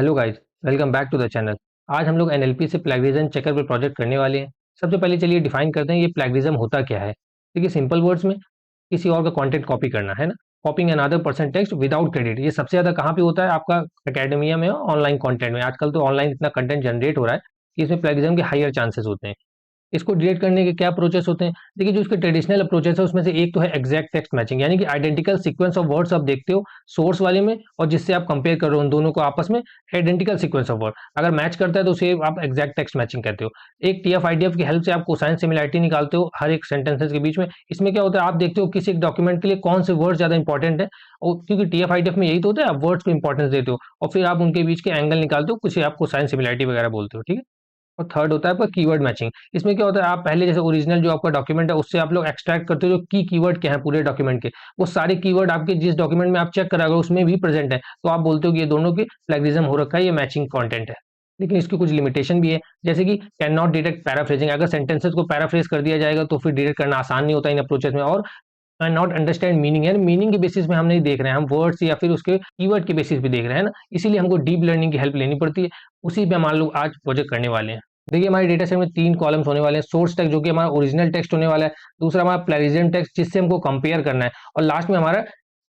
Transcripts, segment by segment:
Hello guys, welcome back to the channel. आज हम लोग एनएलपी से प्लेगरिज्म चेकर पर प्रोजेक्ट करने वाले हैं। सबसे पहले चलिए डिफाइन करते हैं ये प्लेगरिज्म होता क्या है। देखिए सिंपल वर्ड्स में किसी और का कंटेंट कॉपी करना है ना। कॉपिंग another person text without credit, ये सबसे ज्यादा कहाँ पे होता है आपका एकेडमिया में और ऑनलाइन कंटेंट में। आजकल तो ऑनलाइन इतना कंटेंट जनरेट हो रहा है कि इसमें प्लेगरिज्म के हायर चांसेस होते हैं। इसको डिलीट करने के क्या अप्रोचेस होते हैं? देखिए जो इसके ट्रेडिशनल अप्रोचेस है उसमें से एक तो है एग्जैक्ट टेक्स्ट मैचिंग, यानी कि आइडेंटिकल सीक्वेंस ऑफ वर्ड्स आप देखते हो सोर्स वाले में और जिससे आप कंपेयर कर रहे हो उन दोनों को आपस में आइडेंटिकल सीक्वेंस ऑफ वर्ड अगर मैच करता है तो उसे आप एग्जैक्ट टेक्स्ट मैचिंग कहते हो। एक टीएफ आईडीएफ की हेल्प से आप कोसाइन सिमिलैरिटी निकालते हो हर एक सेंटेंसेस के बीच में। इसमें क्या होता है, आप देखते हो किसी एक डॉक्यूमेंट के लिए कौन से वर्ड ज्यादा इंपॉर्टेंट है, और क्योंकि टीएफ आईडीएफ में यही तो होता है, आप वर्ड्स को इंपॉर्टेंस देते हो और फिर आप उनके बीच के एंगल निकालते हो, कुछ आप कोसाइन सिमिलैरिटी वगैरह बोलते हो। ठीक है। और थर्ड होता है आपका कीवर्ड मैचिंग। इसमें क्या होता है, आप पहले जैसे ओरिजिनल जो आपका डॉक्यूमेंट है उससे आप लोग एक्सट्रैक्ट करते हो जो की कीवर्ड क्या है पूरे डॉक्यूमेंट के, वो सारे कीवर्ड आपके जिस डॉक्यूमेंट में आप चेक कराओगे उसमें भी प्रेजेंट है, तो आप बोलते हो कि ये दोनों के प्लेगरिज्म हो रखा है, ये मैचिंग कंटेंट है। लेकिन इसकी कुछ लिमिटेशन भी है, जैसे कि कैन नॉट डिटेक्ट पैराफ्रेजिंग। अगर सेंटेंसेस को पैराफ्रेज कर दिया जाएगा तो फिर डिटेक्ट करना आसान नहीं होता इन अप्रोचेस में। और कैन नॉट अंडरस्टैंड मीनिंग, यानी मीनिंग के बेसिस में हम नहीं देख रहे हैं, हम वर्ड्स या फिर उसके कीवर्ड के बेसिस पे देख रहे हैं ना, इसीलिए हमको डीप लर्निंग की हेल्प लेनी पड़ती है। उसी पे मान लो आज प्रोजेक्ट करने वाले हैं। देखिए हमारे डेटा सेट में 3 कॉलम्स होने वाले हैं। सोर्स टेक्स्ट जो कि हमारा ओरिजिनल टेक्स्ट होने वाला है, दूसरा हमारा प्लेगरिज्म टेक्स्ट जिससे हमको कंपेयर करना है, और लास्ट में हमारा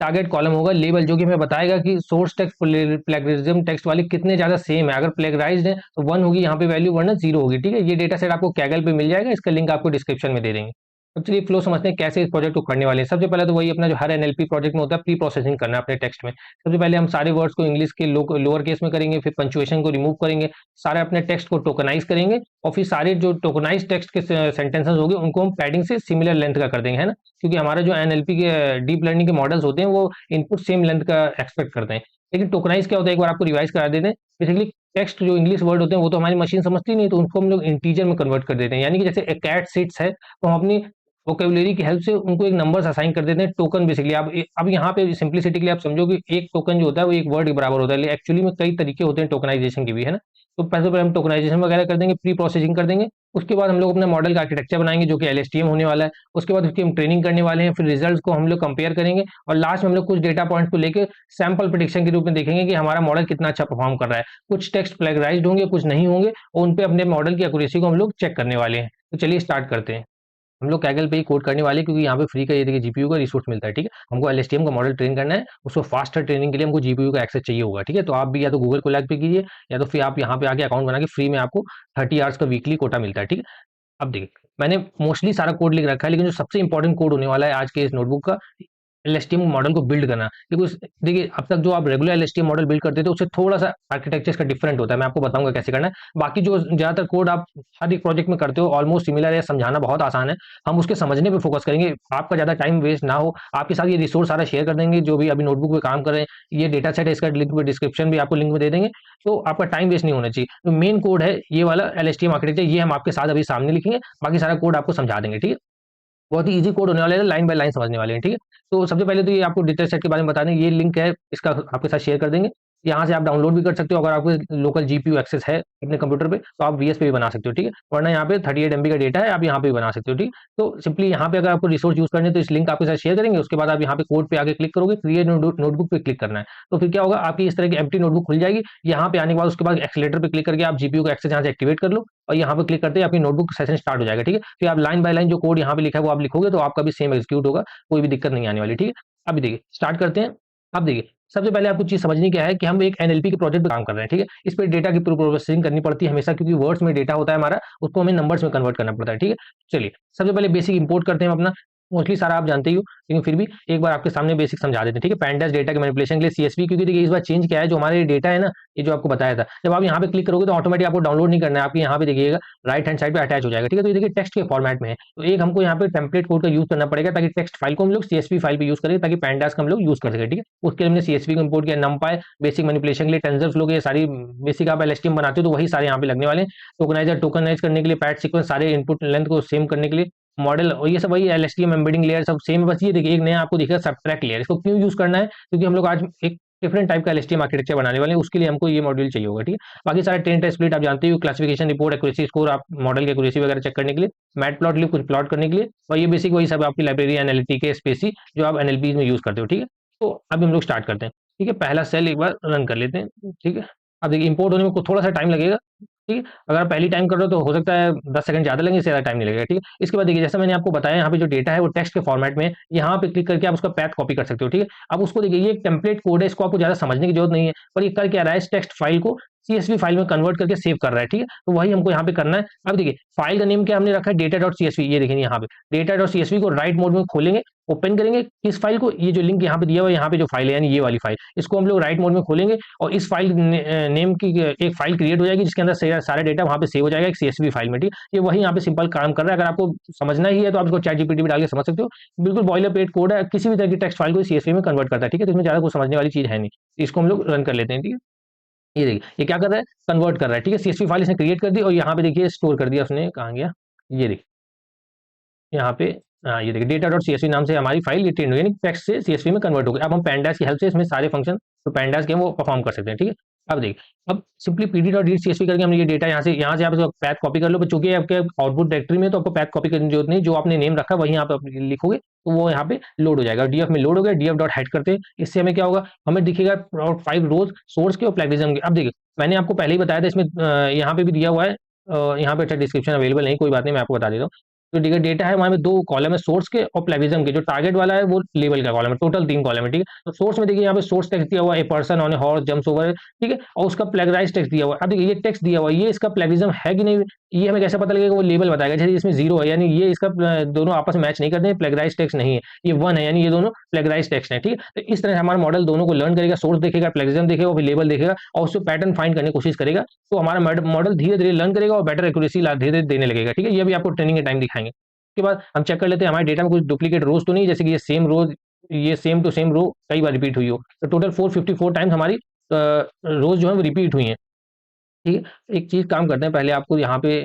टारगेट कॉलम होगा लेबल, जो कि हमें बताएगा कि सोर्स टेक्स्ट प्लेगरिज्म टेक्स्ट वाले कितने ज्यादा सेम है। अगर प्लेगराइज्ड है तो 1 होगी यहाँ पे वैल्यू, वरना 0 होगी। ठीक है, ये डेटा सेट आपको कैगल पे मिल जाएगा, इसका लिंक आपको डिस्क्रिप्शन में दे देंगे। तो चलिए फ्लो समझते हैं कैसे इस प्रोजेक्ट को करने वाले हैं। सबसे पहले तो वही अपना जो हर एनएलपी प्रोजेक्ट में होता है, प्री प्रोसेसिंग करना है अपने टेक्स्ट में। सबसे पहले हम सारे वर्ड्स को इंग्लिश के लोअर केस में करेंगे, फिर पंचुएशन को रिमूव करेंगे, सारे अपने टेक्स्ट को टोकनाइज करेंगे, और फिर सारे जो टोकनाइज टेक्स्ट के सेंटेंसेस होंगे उनको हम पैडिंग से सिमिलर लेंथ का कर देंगे, है ना। क्योंकि हमारा जो एनएलपी के डीप लर्निंग के मॉडल्स होते हैं वो इनपुट सेम लेंथ का एक्सपेक्ट करते हैं। लेकिन टोकनाइज क्या होता है, एक बार आपको रिवाइज करा देते हैं। बेसिकली टेक्स्ट जो इंग्लिश वर्ड होते हैं वो तो हमारी मशीन समझती नहीं, तो उनको हम लोग इंटीजर में कन्वर्ट कर देते हैं। यानी कि जैसे ए कैट सिट्स है तो हम अपनी वोकेबुलरी की हेल्प से उनको एक नंबर्स असाइन कर देते हैं, टोकन बेसिकली। अब यहाँ पे सिंपलिसिटी के लिए आप समझो कि एक टोकन जो होता है वो एक वर्ड के बराबर होता है, लेकिन एक्चुअली में कई तरीके होते हैं टोकनाइजेशन के भी, है ना। तो पहले पहले हम टोकनाइजेशन वगैरह कर देंगे, प्री प्रोसेसिंग कर देंगे। उसके बाद हम लोग अपना मॉडल का आर्किटेक्चर बनाएंगे जो कि एलएसटीएम होने वाला है। उसके बाद उसकी हम ट्रेनिंग करने वाले हैं, फिर रिजल्ट्स को हम लोग कंपेयर करेंगे, और लास्ट में हम लोग कुछ डेटा पॉइंट्स को लेकर सैंपल प्रेडिक्शन के रूप में देखेंगे कि हमारा मॉडल कितना अच्छा परफॉर्म कर रहा है। कुछ टेक्स्ट प्लेगराइज्ड होंगे, कुछ नहीं होंगे, और उन पे अपने मॉडल की एक्यूरेसी को हम लोग चेक करने वाले हैं। तो चलिए स्टार्ट करते हैं। हम लोग कैगल पे ही कोड करने वाले हैं, क्योंकि यहाँ पे फ्री का ये देखिए जीपीयू का रिसोर्स मिलता है। ठीक है, हमको एलएसटीएम का मॉडल ट्रेन करना है, उसको फास्टर ट्रेनिंग के लिए हमको जीपीयू का एक्सेस चाहिए होगा। ठीक है, तो आप भी या तो गूगल कोलैब पे कीजिए, या तो फिर आप यहाँ पे आके अकाउंट बना के फ्री में आपको 30 आवर्स का वीकली कोटा मिलता है। ठीक है। अब देखिए मैंने मोस्टली सारा कोड लिख रखा है, लेकिन जो सबसे इंपॉर्टेंट कोड होने वाला है आज के इस नोटबुक का, एलएसटीएम मॉडल को बिल्ड करना। क्योंकि देखिए अब तक जो आप रेगुलर एलएसटीएम मॉडल बिल्ड करते थे उससे थोड़ा सा आर्किटेक्चर का डिफरेंट होता है। मैं आपको बताऊंगा कैसे करना है। बाकी जो ज्यादातर कोड आप हर एक प्रोजेक्ट में करते हो ऑलमोस्ट सिमिलर है, समझाना बहुत आसान है। हम उसके समझने पे फोकस करेंगे, आपका ज्यादा टाइम वेस्ट ना हो। आपके साथ ये रिसोर्स सारा शेयर कर देंगे, जो भी अभी नोटबुक पे काम कर रहे हैं। ये डेटा सेट है, इसका लिंक डिस्क्रिप्शन भी आपको लिंक में दे देंगे, तो आपका टाइम वेस्ट नहीं होना चाहिए। तो मेन कोड है ये वाला एलएसटीएम आर्किटेक्चर, ये हम आपके साथ अभी सामने लिखेंगे, बाकी सारा कोड आपको समझा देंगे। ठीक है, बहुत ही ईजी कोड होने वाले हैं, लाइन बाय लाइन समझने वाले हैं। ठीक है, तो सबसे पहले तो ये आपको डेटा सेट के बारे में बता दें, ये लिंक है इसका आपके साथ शेयर कर देंगे। यहाँ से आप डाउनलोड भी कर सकते हो, अगर आपको लोकल जीपीयू एक्सेस है अपने कंप्यूटर पे तो आप वीएस पे भी बना सकते हो। ठीक है, वरना यहाँ पे 38 एमबी का डेटा है, आप यहाँ पे भी बना सकते हो। ठीक, तो सिंपली यहाँ पे अगर आपको रिसोर्स यूज करने तो इस लिंक आपके साथ शेयर करेंगे। उसके बाद आप यहाँ पे कोड पे आगे क्लिक करोगे, क्रिएट नोटबुक पे क्लिक करना है, तो फिर क्या होगा, आपकी इस तरह की एम्प्टी नोटबुक खुल जाएगी। यहाँ पे आने के बाद उसके बाद एक्सीलेटर पे क्लिक करके आप जीपीयू का एक्सेस यहाँ से एक्टिवेट कर लो, और यहाँ पे क्लिक करते ही आपकी नोटबुक सेशन स्टार्ट हो जाएगा। ठीक है, फिर आप लाइन बाय लाइन जो कोड यहाँ पे लिखा है वो आप लिखोगे, तो आपका भी सेम एग्जीक्यूट होगा, कोई भी दिक्कत नहीं आने वाली। ठीक है, अभी देखिए स्टार्ट करते हैं। अब देखिए सबसे पहले आपको चीज समझनी क्या है कि हम एक एनएलपी के प्रोजेक्ट पे काम कर रहे हैं। ठीक है, इस पे डेटा की प्रोसेसिंग करनी पड़ती है हमेशा, क्योंकि वर्ड्स में डेटा होता है हमारा, उसको हमें नंबर्स में कन्वर्ट करना पड़ता है। ठीक है, चलिए सबसे पहले बेसिक इंपोर्ट करते हैं हम अपना। मोस्टली सारा आप जानते ही हो, लेकिन फिर भी एक बार आपके सामने बेसिक समझा देते हैं। ठीक है, पैंडास डेटा के मैनिपुलेशन के लिए सीएसवी, क्योंकि देखिए इस बार चेंज क्या है, जो हमारे डेटा है ना, ये जो आपको बताया था, जब आप यहाँ पे क्लिक करोगे तो ऑटोमेटिक आपको डाउनलोड नहीं करना है, आपके यहाँ पे देखिएगा राइट हैंड साइड पे अटैच हो जाएगा। ठीक है, तो ये देखिए टेक्स्ट के फॉर्मेट में है, तो एक हमको यहाँ पे टेम्पलेट कोड का यूज करना पड़ेगा, ताकि टेक्स्ट फाइल को हम लोग सीएसवी फाइल पे यूज करें, ताकि पैंडास का हम लोग यूज कर सके। ठीक है, उसके लिए हमने सीएसवी को इंपोर्ट किया, नमपाई बेसिक मैनिपुलेशन के लिए, टेंसर फ्लो के सारी बेसिक आप एलएसटीएम बनाते हो तो वही सारे यहाँ पे लगने वाले हैं। टोकनाइज करने के लिए, पैड सीक्वेंस, सारे इनपुट लेंथ को सेम करने के लिए मॉडल, और ये सब वही एलएसटीएम एम्बेडिंग लेयर सब सेम है। बस ये देखिए एक नया आपको दिखेगा सबट्रैक्ट लेयर। इसको क्यों यूज करना है, क्योंकि हम लोग आज एक डिफरेंट टाइप का एलएसटीएम आर्किटेक्चर बनाने वाले हैं, उसके लिए हमको ये मॉड्यूल चाहिए होगा। ठीक है, बाकी सारे ट्रेन टेस्ट स्प्लिट आप जानते हो, क्लासिफिकेशन रिपोर्ट, एक्यूरेसी स्कोर, आप मॉडल की एक्यूरेसी वगैरह चेक करने के लिए, मैट प्लॉट लिए कुछ प्लॉट करने के लिए, और ये बेसिक वही सब आपकी लाइब्रेरी एनालिटिक स्पेसी जो आप एनएलपी में यूज करते हो। ठीक है, तो अभी हम लोग स्टार्ट करते हैं। ठीक है, पहला सेल एक बार रन कर लेते हैं। ठीक है, अब देखिए इंपोर्ट होने में थोड़ा सा टाइम लगेगा, ठीक है। अगर आप पहली टाइम कर रहे हो तो हो सकता है 10 सेकंड ज़्यादा लगेंगे, इससे ज़्यादा टाइम नहीं लगेगा, ठीक है। इसके बाद देखिए जैसा मैंने आपको बताया, यहाँ पे जो डेटा है वो टेक्स्ट के फॉर्मेट में, यहाँ पे क्लिक करके आप उसका पैथ कॉपी कर सकते हो, ठीक है। अब उसको देखिए, ये एक टेम्पलेट कोड है, इसको आपको ज़्यादा समझने की जरूरत नहीं है, पर ये कर क्या रहा है, इस टेक्स्ट फाइल को सीएसवी फाइल में कन्वर्ट करके सेव कर रहा है, ठीक है। तो वही हमको यहाँ पे करना है। अब देखिए फाइल का नेम क्या हमने रखा है, डेटा डॉट सीएसवी, ये देखिए यहाँ पे डेटा डॉट सीएसवी को राइट मोड में खोलेंगे, ओपन करेंगे किस फाइल को, ये जो लिंक यहाँ पे दिया हुआ है, यहाँ पे जो फाइल है यानी ये वाली फाइल, इसको हम लोग राइट मोड में खोलेंगे और इस फाइल नेम की एक फाइल क्रिएट हो जाएगी जिसके अंदर सारा डेटा वहाँ पे सेव हो जाएगा एक सीएसवी फाइल में, ठीक है। ये वही यहाँ पे सिंपल काम कर रहा है। अगर आपको समझना ही है तो आप इसको चैट जीपीटी में डाल के समझ सकते हो। बिल्कुल बॉयलर प्लेट कोड है, किसी भी तरह की टेक्स्ट फाइल को सीएसवी में कन्वर्ट करता है, ठीक है। तो इसमें ज़्यादा कुछ समझने वाली चीज़ है नहीं। इसको हम लोग रन कर लेते हैं, ठीक है। ये देखिए ये क्या कर रहा है, कन्वर्ट कर रहा है, ठीक है। सीएसवी फाइल इसने क्रिएट कर दी और यहाँ पे देखिए स्टोर कर दिया उसने, कहाँ गया, ये देखिए यहाँ पे, हाँ ये देखिए डेटा डॉट सीएसवी नाम से हमारी फाइल ये ट्रेंड हो गई, यानी टेक्स्ट से सीएसवी में कन्वर्ट हो गई। अब हम पैंडास की हेल्प से इसमें सारे फंक्शन तो पैंडास के वो परफॉर्म कर सकते हैं, ठीक है। अब देखिए अब simply PD dot read CSV करके हमने ये डेटा यहाँ से आप इसको पैथ कॉपी कर लो, चूंकि आपके आउटपुट डायरेक्टरी में तो आपको पैथ कॉपी करने की जरूरत नहीं, जो आपने नेम रखा वही यहाँ पे लिखोगे तो वो यहाँ पे लोड हो जाएगा, डीएफ में लोड हो गया। डीएफ डॉट हेड करते हैं, इससे हमें क्या होगा, हमें दिखेगा 5 रोज सोर्स के और प्लेगरिज्म के। अब देखिए मैंने आपको पहले ही बताया था, इसमें यहाँ पे भी दिया हुआ है, यहाँ पे अच्छा डिस्क्रिप्शन अवेलेबल नहीं, कोई बात नहीं, मैं आपको बता देता हूँ। जो डेटा है वहाँ में 2 कॉलम है, सोर्स के और प्लेगरिज्म के। जो टारगेट वाला है वो लेबल का कॉलम है, टोटल 3 कॉलम है, ठीक है। तो सोर्स में देखिए यहाँ पे सोर्स टेक्स्ट दिया हुआ है, a person on a horse jumps over, ठीक है, और उसका प्लेगराइज टेक्स्ट दिया हुआ है। अब देखिए ये टेक्स्ट दिया हुआ है, ये इसका प्लेगरिज्म है कि नहीं, ये हमें कैसे पता लगेगा, वो लेबल बताएगा। जैसे इसमें 0 है यानी ये इसका दोनों आपस में मैच नहीं करते हैं, प्लेगराइज टेक्स्ट नहीं है। ये 1 है यानी ये दोनों प्लेगराइज टेक्स्ट है, ठीक है। तो इस तरह से हमारा मॉडल दोनों को लर्न करेगा, सोर्स देखेगा, प्लेगरिज्म देखेगा, फिर लेबल देखेगा और उससे पैटर्न फाइंड करने की कोशिश करेगा। तो हमारा मॉडल धीरे धीरे लर्न करेगा और बेटर एक्यूरेसी धीरे धीरे देने लगेगा, ठीक है। ये भी आपको ट्रेनिंग के टाइम दिखाएंगे। उसके बाद हम चेक कर लेते हैं हमारे डेटा में कुछ डुप्लीकेट रोज तो नहीं, जैसे कि ये सेम टू सेम रो कई बार रिपीट हुई हो। तो टोटल 454 टाइम्स हमारी रोज जो है वो रिपीट हुई हैं, ठीक है। एक चीज काम करते हैं, पहले आपको यहाँ पे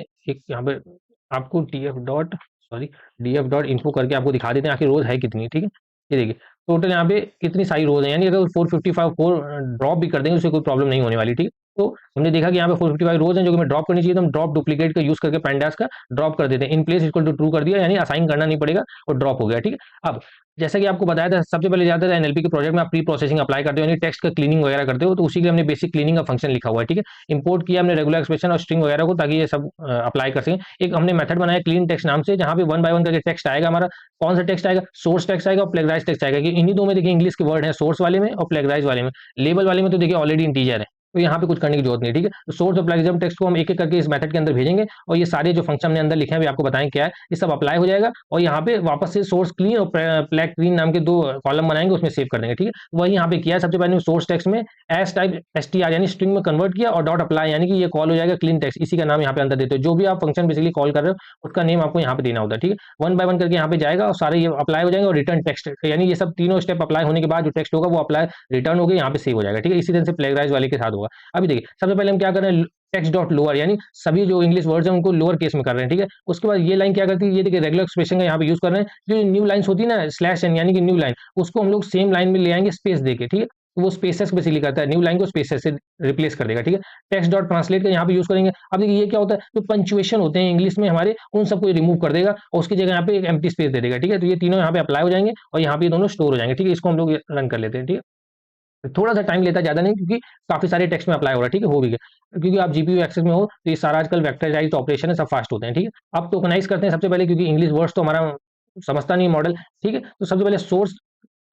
आपको डीएफ डॉट इन्फो करके आपको दिखा देते हैं आखिर रोज है कितनी, ठीक है। ये देखिए टोटल यहाँ पे कितनी सारी रोज है, यानी अगर 455 ड्रॉप भी कर देंगे उससे कोई प्रॉब्लम नहीं होने वाली, ठीक है। तो हमने देखा कि यहाँ पे 455 रोज हैं जो कि हमें ड्रॉप करनी चाहिए, तो हम ड्रॉप डुप्लीकेट का यूज करके पैंडास का ड्रॉप कर देते हैं। Inplace equal to true कर दिया, यानी असाइन करना नहीं पड़ेगा और ड्रॉप हो गया, ठीक है। अब जैसा कि आपको बताया था, सबसे पहले जाता था एनएलपी के प्रोजेक्ट में आप प्री प्रोसेसिंग अप्लाई करते हो, यानी टेक्स्ट का क्लीनिंग वगैरह करते हो, तो उसी के लिए हमने बेसिक क्लीनिंग का फंक्शन लिखा हुआ है, ठीक है। इंपोर्ट किया हमने रेगुलर एक्सप्रेशन और स्ट्रिंग वगैरह को, ताकि ये सब अप्लाई कर सकें। एक हमने मेथड बनाया क्लीन टेक्स्ट नाम से, जहाँ पे 1 बाय 1 करके टेक्स्ट आएगा हमारा। कौन सा टेक्स्ट आएगा, सोर्स टेक्स्ट आएगा और प्लेगराइज टेक्स्ट आएगा, कि इन्हीं दो में देखिए इंग्लिश के वर्ड है, सोर्स वाले में और प्लेगराइज वाले में। लेबल वाले में तो देखिए ऑलरेडी इंटीजर है, तो यहाँ पे कुछ करने की जरूरत नहीं, ठीक है। तो सोर्स और प्लेगरिज्म टेक्स्ट को हम एक एक करके इस मेथड के अंदर भेजेंगे और ये सारे जो फंक्शन हमने अंदर लिखे हैं भी आपको बताएं क्या है, ये सब अप्लाई हो जाएगा और यहाँ पे वापस से सोर्स क्लीन और प्लेग क्लीन नाम के 2 कॉलम बनाएंगे, उसमें सेव कर देंगे, ठीक है। वही यहाँ पे किया है। सबसे पहले सोर्स टेक्स्ट में एस टाइप एसटीआर यानी स्ट्रिंग में कन्वर्ट किया और डॉट अप्लाई यानी कि ये कॉल हो जाएगा क्लीन टेक्स्ट, इसी का नाम यहाँ पे अंदर देते हो। जो भी आप फंक्शन बेसिकली कॉल कर रहे हो उसका नेम आपको यहाँ पे देना होता है, ठीक है। 1 बाय 1 करके यहाँ पे जाएगा और सारे ये अप्लाई हो जाएंगे और रिटर्न टेक्स्ट, यानी ये सब तीनों स्टेप अप्लाई होने के बाद जो टेक्स्ट होगा वो अप्लाई रिटर्न होगा, यहाँ पे सेव हो जाएगा, ठीक है। इसी तरह से प्लेगराइज वाले के साथ होगा। अभी देखिए सबसे पहले हम क्या कर रहे हैं, टेक्स्ट डॉट लोअर, यानी सभी जो इंग्लिश वर्ड्स हैं उनको लोअर केस में कर रहे हैं, ठीक है। उसके बाद ये लाइन क्या करती है, ये देखिए रेगुलर एक्सप्रेशन का यहाँ पे यूज कर रहे हैं। जो न्यू लाइन्स होती है ना स्लैश एन यानी कि न्यू लाइन, उसको हम लोग सेम लाइन में ले आएंगे स्पेस देके, ठीक है। तो वो स्पेसेस बेसिकली करता है, न्यू लाइन को स्पेसेस से रिप्लेस कर देगा, ठीक है। टेक्स्ट डॉट ट्रांसलेट का यहाँ पे यूज करेंगे। अब देखिए ये क्या होता है, जो पंचुएशन होते हैं इंग्लिश में हमारे, उन सबको रिमूव कर देगा और उसकी जगह यहाँ पे एक एम्प्टी स्पेस दे देगा, ठीक है। तो ये तीनों यहाँ पे अप्लाई हो जाएंगे और यहाँ पे ये दोनों स्टोर हो जाएंगे, ठीक है। इसको हम लोग रन कर लेते हैं, ठीक है। थोड़ा सा टाइम लेता है, ज्यादा नहीं, क्योंकि काफी सारे टेक्स्ट में अप्लाई हो रहा है, ठीक है। हो भी गया क्योंकि आप जीपीयू एक्सेस में हो तो ये सारा आजकल वेक्टराइज्ड ऑपरेशन है, सब फास्ट होते हैं, ठीक है। अब टोकनाइज करते हैं सबसे पहले, क्योंकि इंग्लिश वर्ड्स तो हमारा समझता नहीं मॉडल, ठीक है। तो सबसे पहले सोर्स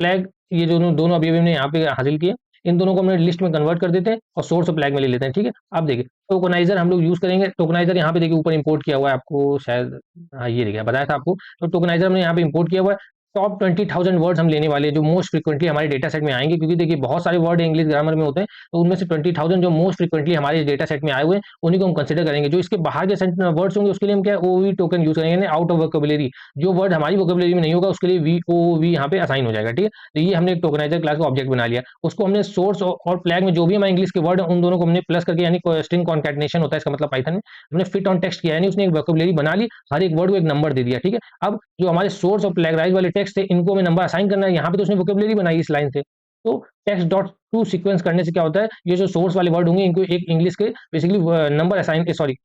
फ्लैग, ये जो दोनों अभी हमने यहाँ पे हासिल किए, इन दोनों को हमने लिस्ट में कन्वर्ट कर देते हैं और सोर्स और फ्लैग में ले लेते हैं, ठीक है। अब देखिए टोकनाइजर हम लोग यूज करेंगे। टोकनाइजर यहाँ पे देखिए ऊपर इंपोर्ट किया हुआ है, आपको शायद हाँ ये देखिए बताया था आपको। तो टोकनाइजर हमने यहाँ पे इंपोर्ट किया हुआ है। टॉप 20,000 वर्ड्स हम लेने वाले हैं जो मोस्ट फ्रीक्वेंटली हमारे डेटा सेट में आएंगे, क्योंकि देखिए बहुत सारे वर्ड इंग्लिश ग्रामर में होते हैं, तो उनमें से 20,000 जो मोस्ट फ्रीक्वेंटली हमारे डेटा सेट में आए हुए हैं उन्हीं को हम कंसिडर करेंगे। जो इसके बाहर के वर्ड्स होंगे उसके लिए हम क्या ओवी टोकन यूज करेंगे, आउट ऑफ वोकेबुलरी। जो वर्ड हमारी वोकेबुलरी में नहीं होगा उसके लिए वी ओ वी यहाँ पे असाइन हो जाएगा, ठीक है। तो ये हमने टोकनाइजर क्लास का ऑब्जेक्ट बना लिया। उसको हमने सोर्स और फ्लैग में जो भी हमारे इंग्लिश के वर्ड है उन दोनों को हमने प्लस करके, यानी स्ट्रिंग कॉन्कैटिनेशन होता है इसका मतलब पाइथन में, हमने फिट ऑन टेक्स्ट किया, यानी उसने एक वोकेबुलरी बना ली, हर एक वर्ड को एक नंबर दे दिया, ठीक है। अब जो हमारे सोर्स और प्लेगराइज वाले टेक्स्ट थे इनको हमें नंबर असाइन करना है, यहाँ पे तो उसने वोकेबुलरी बनाई इस लाइन से। तो टेक्स्ट डॉट टू सीक्वेंस करने से क्या होता है, ये जो सोर्स वाले वर्ड होंगे इनको एक इंग्लिश के बेसिकली नंबर असाइन, सॉरी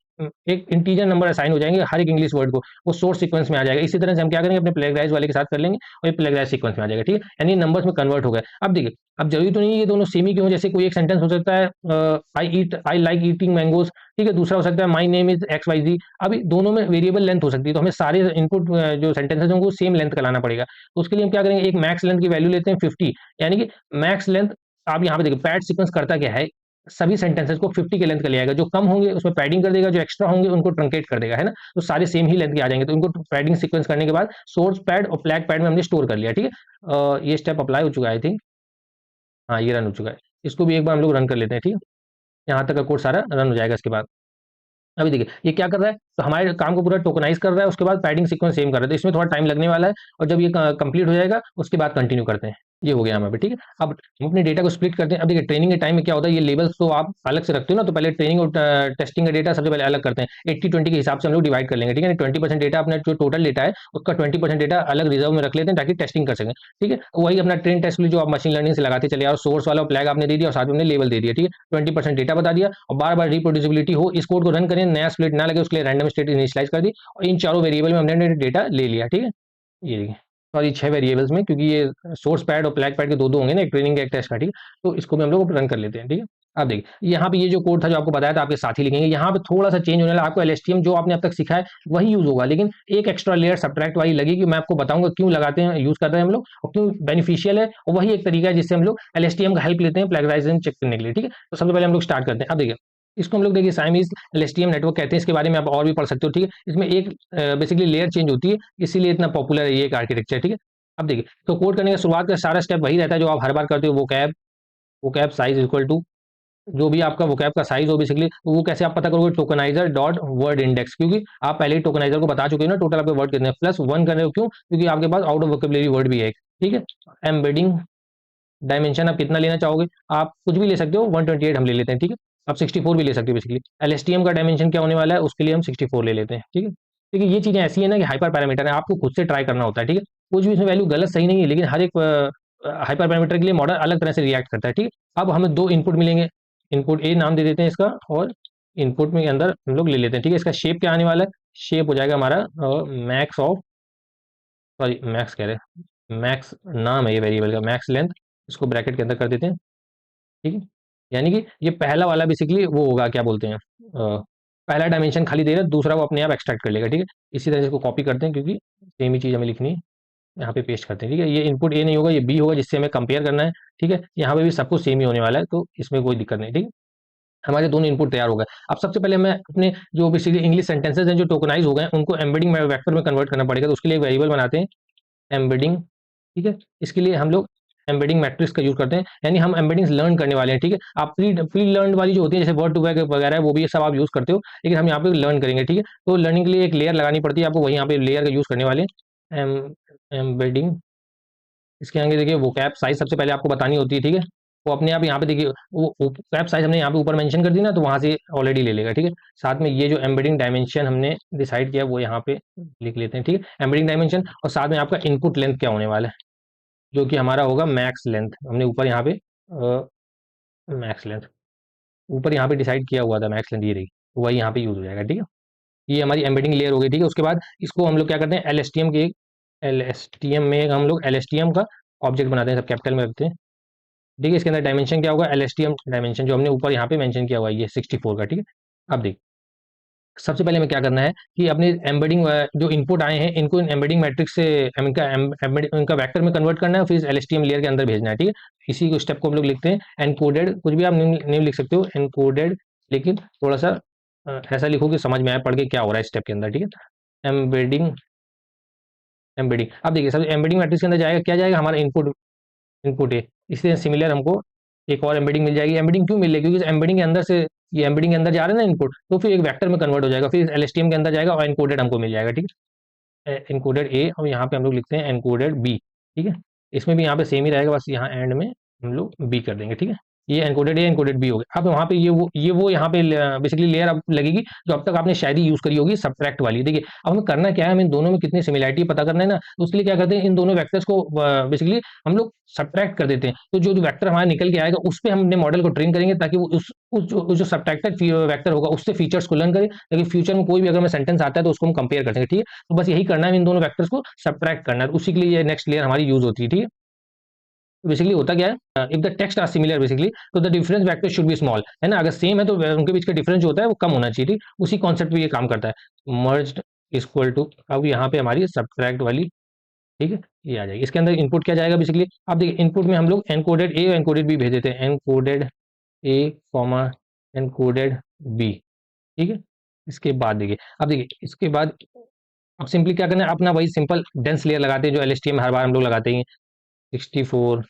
एक इंटीजर नंबर असाइन हो जाएंगे हर एक इंग्लिश वर्ड को, वो सोर्स सीक्वेंस में आ जाएगा। इसी तरह से हम क्या करेंगे, अपने प्लेगराइज वाले के साथ कर लेंगे और ये प्लेगराइज सीक्वेंस में आ जाएगा, ठीक है, यानी नंबर्स में कन्वर्ट हो गए। अब देखिए, अब जरूरी तो नहीं ये दोनों सेम ही क्यों, जैसे कोई एक सेंटेंस हो सकता है आई लाइक ईटिंग मैंगोज, ठीक है, दूसरा हो सकता है my name is X Y Z. अभी दोनों में वेरिएबल लेंथ हो सकती है, तो हमें सारे इनपुट जो सेंटेंसेस होंगे सेम लेंथ का लाना पड़ेगा। तो उसके लिए हम क्या करेंगे, एक मैक्स लेंथ की वैल्यू लेते हैं 50, यानी कि मैक्स लेंथ, आप यहाँ पे देखिए पैड सीक्वेंस करता क्या है, सभी सेंटेंसेस को 50 के लेंथ का ले आएगा, जो कम होंगे उसमें पैडिंग कर देगा, जो एक्स्ट्रा होंगे उनको ट्रंकेट कर देगा, है ना। तो सारे सेम ही लेंथ के आ जाएंगे, तो इनको पैडिंग सीक्वेंस करने के बाद सोर्स पैड और फ्लैग पैड में हमने स्टोर कर लिया, ठीक है। ये स्टेप अप्लाई हो चुका है आई थिंक, हाँ ये रन हो चुका है। इसको भी एक बार हम लोग रन कर लेते हैं, ठीक है, यहाँ तक का कोड सारा रन हो जाएगा इसके बाद। अभी देखिए ये क्या कर रहा है, तो हमारे काम को पूरा टोकनाइज कर रहा है, उसके बाद पैडिंग सीक्वेंस सेम कर रहा है, तो इसमें थोड़ा टाइम लगने वाला है, और जब ये कंप्लीट हो जाएगा उसके बाद कंटिन्यू करते हैं। ये हो गया हमारे पे, ठीक है। अब हम अपने डेटा को स्प्लिट करते हैं। अब देखिए ट्रेनिंग के टाइम में क्या होता है, ये लेवल्स तो आप अलग से रखते हो ना, तो पहले ट्रेनिंग और टेस्टिंग का डेटा सबसे पहले अलग करते हैं, 80-20 के हिसाब से हम लोग डिवाइड कर लेंगे, ठीक है। 20% डेटा अपना जो टोटल डेटा है उसका 20% डेटा अलग रिजर्व में रख लेते हैं ताकि टेस्टिंग कर सकें, ठीक है। वही अपना ट्रेन टेस्ट के लिए जो आप मशीन लर्निंग से लगाते चले, और सोर्स वाला फ्लैग आपने दे दिया और साथ में लेवल दे दिया, ठीक है। 20% डेटा बता दिया और बार बार रिप्रोड्यूसिबिलिटी हो, इस कोड को रन करें, नया स्प्लिट ना लगे उसके लिए रैंडम स्टेट इनिशियलाइज कर दी, और इन चारों वेरिएबल में हमने डेटा ले लिया, ठीक है। ये देखिए, सॉरी 6 वेरिएबल्स में, क्योंकि ये सोर्स पैड और फ्लैग पैड के दो होंगे ना, एक ट्रेनिंग का एक टेस्ट का, ठीक है। तो इसको भी हम लोग रन कर लेते हैं, ठीक है। अब देखिए यहाँ पे ये जो कोड था जो आपको बताया था आपके साथी लिखेंगे, यहाँ पे थोड़ा सा चेंज होने वाला, आपको एलएसटीएम जो आपने अब तक सीखा है वही यूज होगा, लेकिन एक एक्स्ट्रा लेयर सब्ट्रैक्ट वाली लगेगी। मैं आपको बताऊंगा क्यों लगाते हैं, यूज कर रहे हैं हम लोग, और क्यों बेनिफिशियल है, और वही एक तरीका है जिससे हम लोग एलएसटीएम का हेल्प लेते हैं प्लेगराइजेशन चेक करने के लिए, ठीक है। तो सबसे पहले हम लोग स्टार्ट करते हैं। अब देखिए इसको हम लोग देखिए साइमीज एलएसटीएम नेटवर्क कहते हैं, इसके बारे में आप और भी पढ़ सकते हो, ठीक है। इसमें एक बेसिकली लेयर चेंज होती है, इसीलिए इतना पॉपुलर है ये एक आर्किटेक्चर, ठीक है। अब देखिए तो कोड करने का शुरुआत का सारा स्टेप वही रहता है जो आप हर बार करते हो, वो कैब साइज इक्वल टू जो भी आपका वोकैब का साइज हो बेसिकली, तो वो कैसे आप पता करोगे, टोकनाइजर डॉट वर्ड इंडेक्स, क्योंकि आप पहले ही टोकनाइजर को बता चुके हो ना टोटल आपके वर्ड कितने हैं, +1 कर रहे हो, क्यों, क्योंकि आपके pass out of vocabulary word भी है एक, ठीक है। एम्बेडिंग डायमेंशन आप कितना लेना चाहोगे, आप कुछ भी ले सकते हो, 128 हम ले लेते हैं, ठीक है। आप 64 भी ले सकते हो बेसिकली। एलएसटीएम का डायमेंशन क्या होने वाला है, उसके लिए हम 64 ले लेते हैं, ठीक है। देखिए ये चीजें ऐसी है ना कि हाइपर पैरामीटर है, आपको खुद से ट्राई करना होता है, ठीक है। कुछ भी इसमें वैल्यू गलत सही नहीं है, लेकिन हर एक हाइपर पैरामीटर के लिए मॉडल अलग तरह से रिएक्ट करता है, ठीक है। अब हमें दो इनपुट मिलेंगे, इनपुट ए नाम दे देते हैं इसका, और इनपुट में अंदर हम लोग ले लेते हैं, ठीक है। इसका शेप क्या आने वाला है, शेप हो जाएगा हमारा मैक्स ऑफ, सॉरी मैक्स कह रहे हैं, मैक्स नाम है ये वेरिएबल का, मैक्स लेंथ, इसको ब्रैकेट के अंदर कर देते हैं, ठीक है। यानी कि ये पहला वाला बेसिकली वो होगा, क्या बोलते हैं, पहला डायमेंशन खाली दे रहा है, दूसरा वो अपने आप एक्सट्रैक्ट कर लेगा, ठीक है। इसी तरह से इसको कॉपी करते हैं, क्योंकि सेम ही चीज़ हमें लिखनी है, यहाँ पे पेस्ट करते हैं, ठीक है। ये इनपुट ए नहीं होगा, ये बी होगा, जिससे हमें कंपेयर करना है, ठीक है। यहाँ पे भी सब कुछ सेम ही होने वाला है, तो इसमें कोई दिक्कत नहीं, ठीक है। हमारे दोनों इनपुट तैयार हो गए। अब सबसे पहले मैं अपने जो बेसिकली इंग्लिश सेंटेंसेस हैं जो टोकनाइज हो गए हैं उनको एम्बेडिंग वेक्टर में कन्वर्ट करना पड़ेगा, तो उसके लिए एक वेरिएबल बनाते हैं एम्बेडिंग, ठीक है। इसके लिए हम लोग एम्बेडिंग मैट्रिक्स का यूज करते हैं, यानी हम एम्बेडिंग्स लर्न करने वाले हैं, ठीक है। आप प्री लर्न वाली जो होती है जैसे वर्ड टू वैक वगैरह है, वो भी ये सब आप यूज करते हो, लेकिन हम यहाँ पे लर्न करेंगे, ठीक है। तो लर्निंग के लिए एक लेयर लगानी पड़ती है आपको, वही यहाँ पे लेयर का यूज करने वाले हैं। एम्बेडिंग, इसके आगे देखिए वो कैप साइज सबसे पहले आपको बतानी होती है, ठीक है। वो अपने आप यहाँ पे देखिए वो कैप साइज हमने यहाँ पे ऊपर मेंशन कर दी ना, तो वहाँ से ऑलरेडी ले लेगा, ठीक है। साथ में ये जो एम्बेडिंग डायमेंशन हमने डिसाइड किया वो यहाँ पे लिख लेते हैं, ठीक है, एम्बेडिंग डायमेंशन। और साथ में आपका इनपुट लेंथ क्या होने वाला है, जो कि हमारा होगा मैक्स लेंथ, हमने ऊपर यहाँ पे मैक्स लेंथ ऊपर यहाँ पे डिसाइड किया हुआ था, मैक्स लेंथ ये रही, वही यहाँ पे यूज हो जाएगा, ठीक है। ये हमारी एम्बेडिंग लेयर हो गई, ठीक है। उसके बाद इसको हम लोग क्या करते हैं, एलएसटीएम में हम लोग एलएसटीएम का ऑब्जेक्ट बनाते हैं, सब कैपिटल में रखते हैं, ठीक है। इसके अंदर डायमेंशन क्या होगा, एलएसटीएम डायमेंशन जो हमने ऊपर यहाँ पे मेंशन किया हुआ है, ये 64 का, ठीक है। अब देख सबसे पहले हमें क्या करना है कि अपने एम्बेडिंग जो इनपुट आए हैं इनको एम्बेडिंग मैट्रिक्स से इनका वेक्टर में कन्वर्ट करना है, फिर एलएसटीएम लेयर के अंदर भेजना है, ठीक है। इसी को स्टेप को हम लोग लिखते हैं एनकोडेड, कुछ भी आप नेम लिख सकते हो एनकोडेड, लेकिन थोड़ा सा ऐसा लिखो कि समझ में आए पढ़ के क्या हो रहा है स्टेप के अंदर, ठीक है। एम्बेडिंग एम्बेडिंग अब देखिए सब एम्बेडिंग मैट्रिक्स के अंदर जाएगा, क्या जाएगा हमारा इनपुट, इनपुट है। इससे सिमिलर हमको एक और एम्बेडिंग मिल जाएगी। एम्बेडिंग क्यों मिल रही है, क्योंकि एम्बेडिंग के अंदर से ये एम्बेडिंग के अंदर जा रहे हैं ना इनपुट, तो फिर एक वेक्टर में कन्वर्ट हो जाएगा, फिर एलएसटीएम के अंदर जाएगा और एनकोडेड हमको मिल जाएगा, ठीक है। एनकोडेड ए और यहाँ पे हम लोग लिखते हैं एनकोडेड बी, ठीक है। इसमें भी यहाँ पे सेम ही रहेगा, बस यहाँ एंड में हम लोग बी कर देंगे, ठीक है। ये एनकोडेड ए एनकोडेड बी हो गया। अब वहाँ पे ये वो यहाँ पे बेसिकली लेयर अब लगेगी जो अब तक आपने शायद ही यूज करी होगी, सब्ट्रैक्ट वाली। देखिए अब हमें करना क्या है, हमें इन दोनों में कितनी सिमिलरिटी पता करना है ना, तो उसके लिए क्या करते हैं, इन दोनों वेक्टर्स को बेसिकली हम लोग सब्ट्रैक्ट कर देते हैं। तो जो जो वेक्टर हमारा निकल के आएगा उस पे हम अपने मॉडल को ट्रेन करेंगे, ताकि वो उस जो सब्ट्रैक्टेड वेक्टर होगा उससे फीचर्स को लर्न करें, ताकि फ्यूचर में कोई भी अगर मैं सेंटेंस आता है तो उसको हम कंपेयर कर सकें। ठीक है, तो बस यही करना है, इन दोनों वेक्टर्स को सब्ट्रैक्ट करना है, उसी के लिए ये नेक्स्ट लेयर हमारी यूज होती है। ठीक है, बेसिकली होता क्या है, if the text are similar basically तो the difference vector should be small, है ना। अगर सेम है तो उनके बीच का डिफरेंस जो होता है वो कम होना चाहिए। ठीक, उसी कॉन्सेप्ट पे ये काम करता है। मर्ज्ड इक्वल टू, अब यहाँ पे हमारी सब्ट्रैक्ट वाली, ठीक है, ये आ जाएगी। इसके अंदर इनपुट क्या जाएगा बेसिकली, अब देखिए इनपुट में हम लोग एनकोडेड ए और एनकोडेड बी भेज देते हैं, एनकोडेड ए कॉमा एनकोडेड बी। ठीक है, इसके बाद देखिए, अब देखिए इसके बाद अब सिंपली क्या करना है, अपना वही सिंपल डेंस लेयर लगाते हैं जो एलएसटीएम में हर बार हम लोग लगाते हैं। 64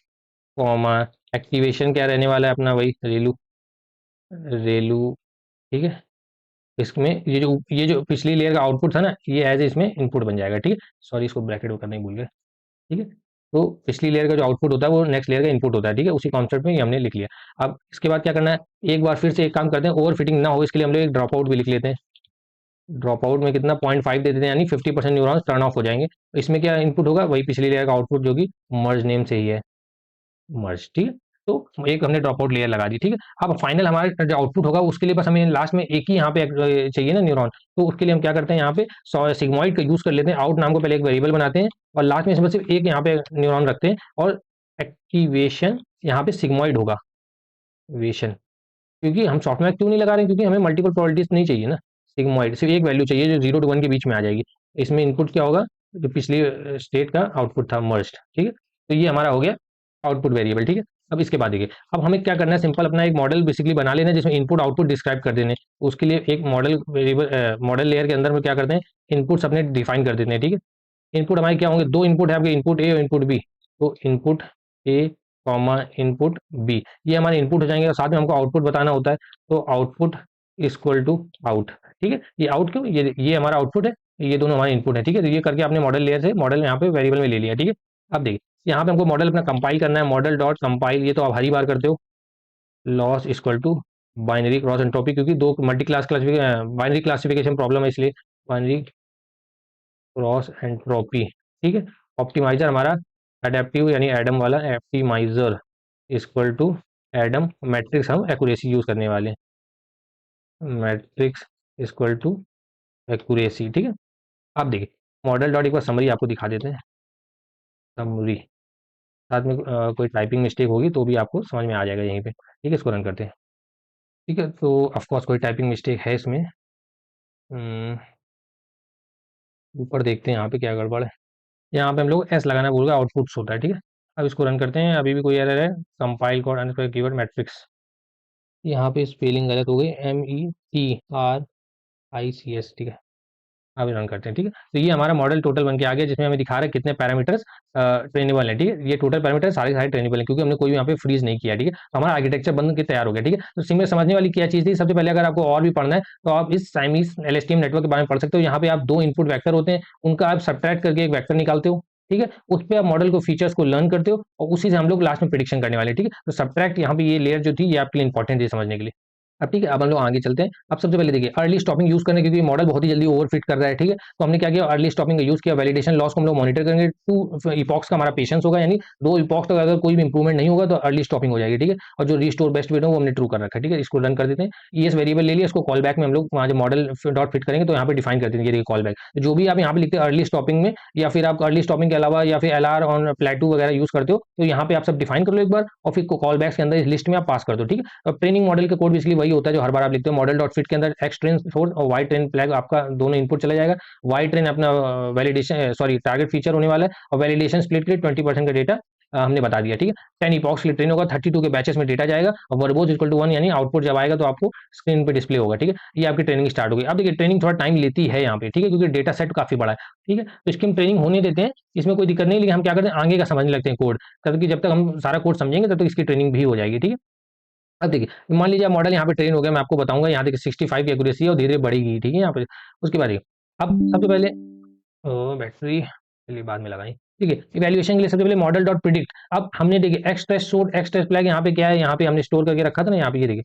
कॉमा, एक्टिवेशन क्या रहने वाला है अपना, वही रेलू रेलू। ठीक है, इसमें ये जो पिछली लेयर का आउटपुट था ना, ये एज इसमें इनपुट बन जाएगा। ठीक है, सॉरी इसको ब्रैकेट में करना ही भूल गए। ठीक है, तो पिछली लेयर का जो आउटपुट होता है वो नेक्स्ट लेयर का इनपुट होता है। ठीक है, उसी कॉन्सेप्ट में ये हमने लिख लिया। अब इसके बाद क्या करना है, एक बार फिर से एक काम करते हैं, ओवर फिटिंग ना हो इसके लिए हम लोग एक ड्रॉप आउट भी लिख लेते हैं। ड्रॉप आउट में कितना 0.5 दे देते हैं, यानी 50% न्यूरॉन्स टर्न ऑफ हो जाएंगे। इसमें क्या इनपुट होगा, वही पिछली लेयर का आउटपुट जो कि मर्ज नेम से ही है, मर्ज। ठीक है, तो एक हमने ड्रॉप आउट लेयर लगा दी। ठीक है, अब फाइनल हमारा जो आउटपुट होगा उसके लिए बस हमें लास्ट में एक ही यहाँ पे चाहिए ना न्यूरॉन, तो उसके लिए हम क्या करते हैं, यहाँ पे सिग्मॉइड का यूज कर लेते हैं। आउट नाम को पहले एक वेरिएबल बनाते हैं और लास्ट में इसमें सिर्फ एक यहाँ पे न्यूरॉन रखते हैं, और एक्टिवेशन यहाँ पे सिग्मॉइड होगा, वेशन। क्योंकि हम सॉफ्टवेयर क्यों नहीं लगा रहे हैं, क्योंकि हमें मल्टीपल प्रोबेबिलिटीज नहीं चाहिए ना, सिग्मॉइड सिर्फ एक वैल्यू चाहिए जो 0 to 1 के बीच में आ जाएगी। इसमें इनपुट क्या होगा, जो पिछली स्टेट का आउटपुट था, मर्ज्ड। ठीक है, तो ये हमारा हो गया आउटपुट वेरिएबल। ठीक है, अब इसके बाद देखिए, अब हमें क्या करना है, सिंपल अपना एक मॉडल बेसिकली बना लेना है जिसमें इनपुट आउटपुट डिस्क्राइब कर देने। उसके लिए एक मॉडल वेरिएबल, मॉडल लेयर के अंदर में क्या करते हैं, इनपुट्स अपने डिफाइन कर देते हैं। ठीक है, इनपुट हमारे क्या होंगे, दो इनपुट है आपके, इनपुट ए और इनपुट बी। तो input A comma input B, ये हमारे इनपुट हो जाएंगे, और साथ में हमको आउटपुट बताना होता है। तो आउटपुट इक्वल टू आउट। ठीक है, ये आउट क्यों, ये हमारा आउटपुट है, ये दोनों हमारे इनपुट है। ठीक है, तो ये करके आपने मॉडल लेयर से मॉडल यहाँ पे वेरिएबल में ले लिया। ठीक है, अब देखिए यहाँ पे हमको मॉडल अपना कंपाइल करना है, मॉडल डॉट कंपाइल, ये तो आप हर ही बार करते हो। Loss equal to binary cross entropy, क्योंकि दो multi class binary classification problem है, इसलिए बाइनरी क्रॉस एंट्रोपी। ठीक है, ऑप्टिमाइजर हमारा एडेप्टिव यानी एडम वाला, optimizer equal to Adam, metrics हम एक्यूरेसी यूज करने वाले हैं, मैट्रिक्स इक्वल टू एक्यूरेसी। ठीक है, अब देखिए मॉडल डॉट एक बार समरी आपको दिखा देते हैं, समरी, साथ में कोई टाइपिंग मिस्टेक होगी तो भी आपको समझ में आ जाएगा यहीं पे। ठीक है, इसको रन करते हैं। ठीक है, तो ऑफकोर्स कोई टाइपिंग मिस्टेक है इसमें, ऊपर देखते हैं यहाँ पे क्या गड़बड़ है। यहाँ पे हम लोग एस लगाना भूल गए, आउटपुट्स होता है। ठीक है, अब इसको रन करते हैं, अभी भी कोई एरर है, compile code underscore keyword matrix, यहाँ पे स्पेलिंग गलत हो गई, METRICS। ठीक है, अब रन करते हैं। ठीक है, तो ये हमारा मॉडल टोटल बन के आ गया, जिसमें हमें दिखा रहा है कितने पैरामीटर्स ट्रेनेबल है। ठीक है, ये टोटल पैरामीटर सारे सारे ट्रेनेबल है, क्योंकि हमने कोई भी यहाँ पे फ्रीज नहीं किया। ठीक है, तो हमारा आर्किटेक्चर बन के तैयार हो गया। ठीक है, तो सिंपल समझने वाली क्या चीज़ थी, सबसे पहले अगर आपको और भी पढ़ना है तो आप इस साइमीज एलएसटीएम नेटवर्क के बारे में पढ़ सकते हो। यहाँ पे आप दो इनपुट वैक्टर होते हैं, उनका आप सब्ट्रैक्ट करके एक वैक्टर निकालते हो। ठीक है, उस पर आप मॉडल को फीचर्स को लर्न करते हो, और उसी से हम लोग लास्ट में प्रिडिक्शन करने वाले हैं। ठीक है, तो सब्ट्रैक्ट यहाँ पे ये लेयर जो थी, ये आपके लिए इंपॉर्टेंट है समझने के लिए। अब ठीक है, अब हम लोग आगे चलते हैं। अब सबसे पहले देखिए अर्ली स्टॉपिंग यूज करने, क्योंकि मॉडल बहुत ही जल्दी ओवरफिट कर रहा है। ठीक है, तो हमने क्या किया, अर्ली स्टॉपिंग का यूज किया। वैलिडेशन लॉस को हम लोग मॉनिटर करेंगे, 2 इपॉक्स का हमारा पेशेंस होगा, यानी 2 इपॉक्स तक अगर कोई भी इंप्रूवमेंट नहीं होगा तो अर्ली स्टॉपिंग हो जाएगी। ठीक है, और जो रिस्टोर बेस्ट वेट है वो हमने ट्रू कर रखा है। ठीक है, इसको रन कर देते हैं। ईएस वेरिएबल ले लिया, इसको कॉल बैक में हम लोग वहाँ जो मॉडल डॉट फिट करेंगे तो यहाँ पे डिफाइन कर देंगे कॉल बैक। जो भी आप यहाँ पे लिखते हैं अर्ली स्टॉपिंग में, या फिर आप अर्ली स्टॉपिंग के अलावा या फिर एलआर ऑन प्लेटू वगैरह यूज करते हो, तो यहाँ पे आप सब डिफाइन कर लो एक बार, और फिर कॉल बैक्स के अंदर इस लिस्ट में आप पास कर दो। ठीक है, अब ट्रेनिंग मॉडल का कोड बेसिकली वही होता है जो हर बार आप लिखते हो, मॉडल डॉट फिट के अंदर एक्स ट्रेन फोर्स और वाई ट्रेन फ्लैग आपका दोनों इनपुट चला जाएगा। वाई ट्रेन अपना वैलिडेशन सॉरी टारगेट फीचर होने वाला है, और वैलिडेशन स्प्लिट के लिए 20% का डेटा हमने बता दिया। ठीक है, 10 इपॉक्स के लिए ट्रेन होगा, 32 के बैचेस में डेटा जाएगा, और वर्बोज इक्वल टू 1, यानी आउटपुट जब आएगा तो आपको स्क्रीन पे डिस्प्ले होगा। ठीक है, ये आपकी ट्रेनिंग स्टार्ट होगी। अब देखिए ट्रेनिंग थोड़ा टाइम लेती है यहाँ पे। ठीक है, क्योंकि डेटा सेट काफी बड़ा है। ठीक है, तो इसकी हम ट्रेनिंग होने देते हैं, इसमें कोई दिक्कत नहीं, लेकिन हम क्या करते हैं आगे का समझने लगते हैं कोड, क्योंकि जब तक हम सारा कोड समझेंगे तब तक इसकी ट्रेनिंग भी हो जाएगी। ठीक है, अब देखिए मान लीजिए मॉडल यहाँ पे ट्रेन हो गया, मैं आपको बताऊंगा यहाँ देखिए 65 की एक्यूरेसी है और धीरे बढ़ेगी। ठीक है, यहाँ पे उसके बाद देखिए, अब सबसे पहले बैटरी चलिए बाद में लगाई। ठीक है। इवैल्यूएशन के लिए सबसे पहले मॉडल डॉट प्रिडिक्ट, अब हमने देखिए X test source X test flag यहाँ पे क्या है, यहाँ पे हमने स्टोर करके रखा था ना, यहाँ पे ये देखिए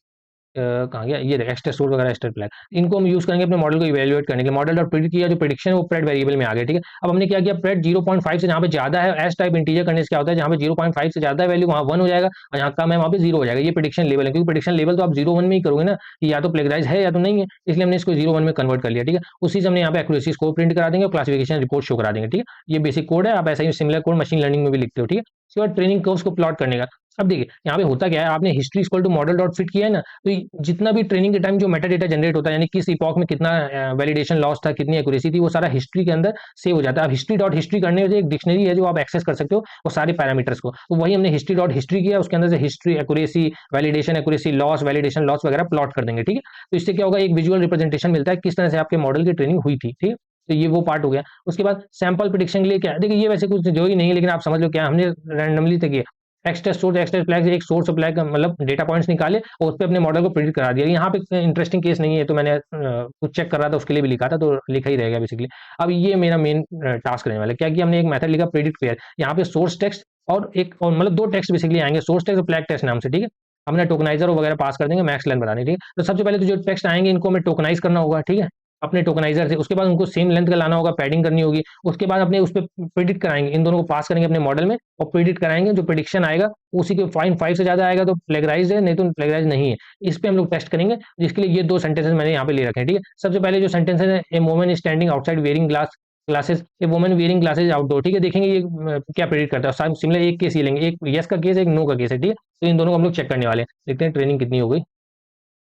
कहाँ गया, ये एक्स टेस्ट सोर्स वगैरह एक्स टेस्ट फ्लैग, इनको हम यूज करेंगे अपने मॉडल को इवैल्यूएट करने के लिए। मॉडल डॉट प्रिडिक्ट किया, जो प्रेडिक्शन है वो प्रेड वेरिएबल में आ गया, ठीक है। अब हमने क्या किया, प्रेड 0.5 से जहाँ पे ज्यादा है एस टाइप इंटीजर करने से क्या होता है, जहाँ पे 0.5 से ज्यादा वैल्यू वहाँ 1 हो जाएगा और यहाँ कम है वहाँ पे 0 हो जाएगा। ये प्रेडिक्शन लेवल है, क्योंकि प्रेडिक्शन लेवल तो आप 0-1 में ही करोगे ना, कि या तो प्लेगराइज है या तो नहीं है, इसलिए हमने इसको 0-1 में कन्वर्ट कर लिया, ठीक है। उसी से हमने यहाँ पे एक्यूरेसी स्कोर प्रिंट करा देंगे और क्लासिफिकेशन रिपोर्ट शो करा देंगे, ठीक है। ये बेसिक कोड है, आप ऐसा ही सिमिलर कोड मशीन लर्निंग में भी लिखते हो, ठीक है। उसके बाद ट्रेनिंग कर्व्स को प्लॉट करने का, अब देखिए यहाँ पे होता क्या है, आपने history equal to model dot fit किया है ना, तो जितना भी ट्रेनिंग के टाइम जो मेटा डेटा जनरेट होता है, यानी किस इपॉक में कितना वैलिडेशन लॉस था, कितनी एक्यूरेसी थी, वो सारा हिस्ट्री के अंदर सेव हो जाता है। अब हिस्ट्री डॉट हिस्ट्री करने से एक डिक्शनरी है जो आप एक्सेस कर सकते हो वो सारे पैरामीटर्स को, तो वही हमने हिस्ट्री डॉट हिस्ट्री किया, उसके अंदर से history accuracy validation accuracy loss validation loss वगैरह प्लॉट कर देंगे, ठीक है। तो इससे क्या होगा, एक विजुअल रिप्रेजेंटेशन मिलता है किस तरह से आपके मॉडल की ट्रेनिंग हुई थी, ठीक है। तो ये वो पार्ट हो गया। उसके बाद सैंपल प्रिडिक्शन के लिए क्या है, देखिए ये वैसे कुछ जो ही नहीं है, लेकिन आप समझ लो क्या हमने रैंडमली तक X test source X test flag से एक सोर्स ऑफ फ्लैग मतलब डेटा पॉइंट्स निकाले और उस पे अपने मॉडल को प्रिडिक्ट करा दिया। यहाँ पे इंटरेस्टिंग केस नहीं है, तो मैंने कुछ चेक कर रहा था उसके लिए भी लिखा था, तो लिखा ही रहेगा बेसिकली। अब ये मेरा मेन टास्क रहने वाला है, क्या किया हमने, एक मेथड लिखा प्रिडिक्ट पेयर, यहाँ पे सोर्स टेक्स्ट और एक और मतलब दो टेक्स्ट बेसिकली आएंगे, सोर्स टेक्स्ट और फ्लैग टेक्स्ट नाम से, ठीक है। हमने टोकनाइजर वगैरह पास कर देंगे मैक्स लेंथ बताने, ठीक है। तो सबसे पहले तो जो टेक्स्ट आएंगे इनको हमें टोकनाइज करना होगा, ठीक है, अपने टोकनाइजर से। उसके बाद उनको सेम लेंथ का लाना होगा, पैडिंग करनी होगी। उसके बाद अपने उस पर प्रिडिक्ट कराएंगे, इन दोनों को पास करेंगे अपने मॉडल में और प्रिडिक्ट कराएंगे, जो प्रिडिक्शन आएगा उसी के फाइन 5 से ज्यादा आएगा तो प्लेगराइज है, नहीं तो प्लेगराइज नहीं है। इस पे हम लोग टेस्ट करेंगे, जिसके लिए ये दो सेंटेंसेस मैंने यहाँ पे ले रखे हैं, ठीक है। सबसे पहले जो सेंटेंस है, a woman is standing outside wearing glasses, a woman wearing glasses outdoor, ठीक है। देखेंगे ये क्या प्रेडिक्ट करता है, सिमिलर एक केस ये लेंगे, एक यस का केस एक नो का केस है, ठीक है। तो इन दोनों को हम लोग चेक करने वाले हैं, देखते हैं ट्रेनिंग कितनी हो गई।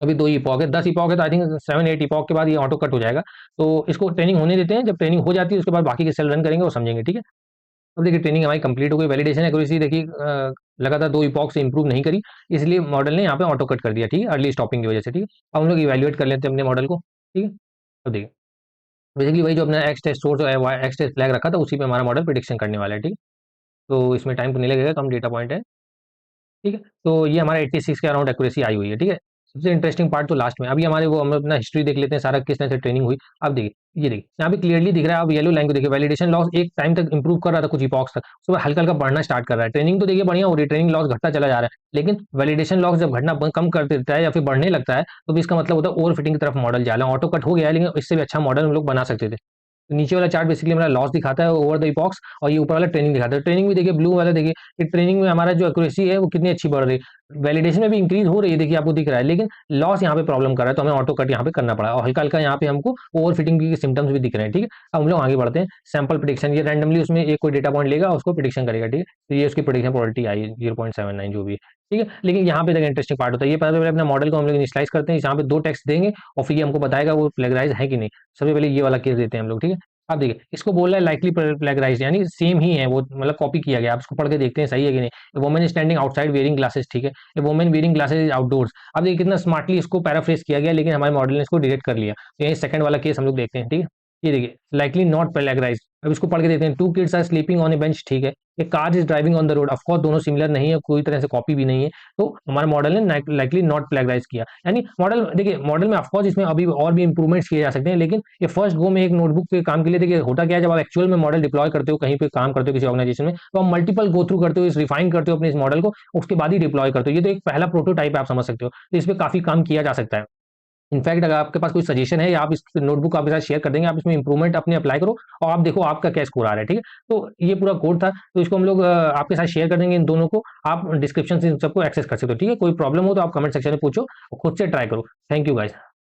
अभी 2 इपॉक है, 10 इपॉक है, तो आई थिंक 7-8 इपॉक के बाद ये ऑटो कट हो जाएगा। तो इसको ट्रेनिंग होने देते हैं, जब ट्रेनिंग हो जाती है उसके बाद बाकी के सेल रन करेंगे और समझेंगे, ठीक है। अब देखिए ट्रेनिंग हमारी कंप्लीट हो गई, वैलिडेशन एक्यूरेसी देखिए लगातार 2 इपॉक से इंप्रूव नहीं करी, इसलिए मॉडल ने यहाँ पे ऑटो कट कर दिया, ठीक है, अर्ली स्टॉपिंग की वजह से, ठीक है। अब हम लोग इवैल्यूएट कर लेते हैं अपने मॉडल को, ठीक है। अब देखिए बेसिकली वही जो अपना X test source X test flag रखा था उसी पे हमारा मॉडल प्रिडिक्शन करने वाला है, ठीक है। तो इसमें टाइम तो नहीं लगेगा, कम डेटा पॉइंट है, ठीक है। तो ये हमारा 86 के अराउंड एक्यूरेसी आई हुई है, ठीक है। सबसे इंटरेस्टिंग पार्ट तो लास्ट में, अभी हमारे वो हम अपना हिस्ट्री देख लेते हैं सारा किस तरह से ट्रेनिंग हुई। अब देखिए ये देखिए यहाँ पे क्लियरली दिख रहा है, अब येलो लाइन को देखिए, वैलिडेशन लॉस एक टाइम तक इंप्रूव कर रहा था कुछ इपॉक्स तक, उसके बाद हल्का हल्का बढ़ना स्टार्ट कर रहा है। ट्रेनिंग तो देखिए बढ़िया हो रही है, ट्रेनिंग लॉस घटता चला जा रहा है, लेकिन वैलिडेशन लॉस जब घटना कम कर देता है या फिर बढ़ने लगता है, तो भी इसका मतलब होता है ओवर फिटिंग की तरफ मॉडल जा रहा है। ऑटो कट हो गया है, लेकिन इससे भी अच्छा मॉडल हम लोग बना सकते थे। तो नीचे वाला चार्ट बेसिकली हमारा लॉस दिखाता है ओवर द इपॉक्स, और ये ऊपर वाला ट्रेनिंग दिखाता है। ट्रेनिंग भी देखिए ब्लू वाला देखिए कि ट्रेनिंग में हमारा जो एक्यूरेसी है वो कितनी अच्छी बढ़ रही है, वैलिडेशन में भी इंक्रीज हो रही है, देखिए आपको दिख रहा है, लेकिन लॉस यहाँ पे प्रॉब्लम कर रहा है, तो हमें ऑटो कट यहाँ पे करना पड़ा और हल्का हल्का यहाँ पे हमको ओवर फिटिंग के सिम्टम्स भी दिख रहे हैं, ठीक है। अब हम लोग आगे बढ़ते हैं, सैंपल प्रिडिक्शन, ये रैंडमली उसमें एक कोई डेटा पॉइंट लेगा उसको प्रिडिक्शन करेगा, ठीक है। तो ये उसकी प्रिडिक्शन प्रोबेबिलिटी आई है 0.79 जो भी है, ठीक है। लेकिन यहाँ पे देखिए इंटरेस्टिंग पार्ट होता है, ये पहले अपने मॉडल को हम लोग इनिशियलाइज करते हैं, यहाँ पे 2 टेक्स्ट देंगे और फिर ये हमको बताएगा वो प्लेगराइज है कि नहीं। सबसे पहले ये वाला केस देते हैं हम लोग, ठीक है। अब देखिए इसको बोल रहा है लाइकली प्लेगराइज, यानी सेम ही है वो, मतलब कॉपी किया गया। आप इसको पढ़ के देखते हैं सही है कि नहीं। Woman standing outside wearing glasses, ठीक है, वुमन वेयरिंग ग्लासेस आउटडोर्स। अब देखिए कितना स्मार्टली इसको पैराफ्रेज किया गया, लेकिन हमारे मॉडल ने इसको डिलीट कर लिया। तो यही सेकंड वाला केस हम लोग देखते हैं, ठीक है। ये देखिए लाइकली नॉट प्लेगराइज, अब इसको पढ़ के देखते हैं, 2 kids are sleeping on a bench, ठीक है। A car is driving on the road, of course दोनों सिमिलर नहीं है, कोई तरह से कॉपी भी नहीं है, तो हमारे मॉडल ने लाइकली नॉट प्लेगराइज किया। यानी मॉडल देखिए, मॉडल में ऑफ कोर्स इसमें अभी और भी इंप्रूवमेंट्स किए जा सकते हैं, लेकिन ये फर्स्ट गो में एक नोटबुक के काम के लिए देखिए होता क्या है, जब आप एक्चुअल में मॉडल डिप्लॉय करते हो, कहीं पे काम करते हो किसी ऑर्गेनाइजेशन में, तो आप मल्टीपल गो थ्रू करते हो, इस रिफाइन करते हो अपने इस मॉडल को, उसके बाद ही डिप्लॉय करते हो। ये तो एक पहला प्रोटोटाइप आप समझ सकते हो, तो इस पे काफी काम किया जा सकता है। इनफैक्ट अगर आपके पास कोई सजेशन है या आप इस नोटबुक आपके साथ शेयर कर देंगे, आप इसमें इंप्रूवमेंट अपने अप्लाई करो और आप देखो आपका क्या स्कोर आ रहा है, ठीक है। तो ये पूरा कोड था, तो इसको हम लोग आपके साथ शेयर कर देंगे, इन दोनों को आप डिस्क्रिप्शन से इन सबको एक्सेस कर सकते हो, ठीक है। कोई प्रॉब्लम हो तो आप कमेंट सेक्शन में पूछो और खुद से ट्राई करो। Thank you guys.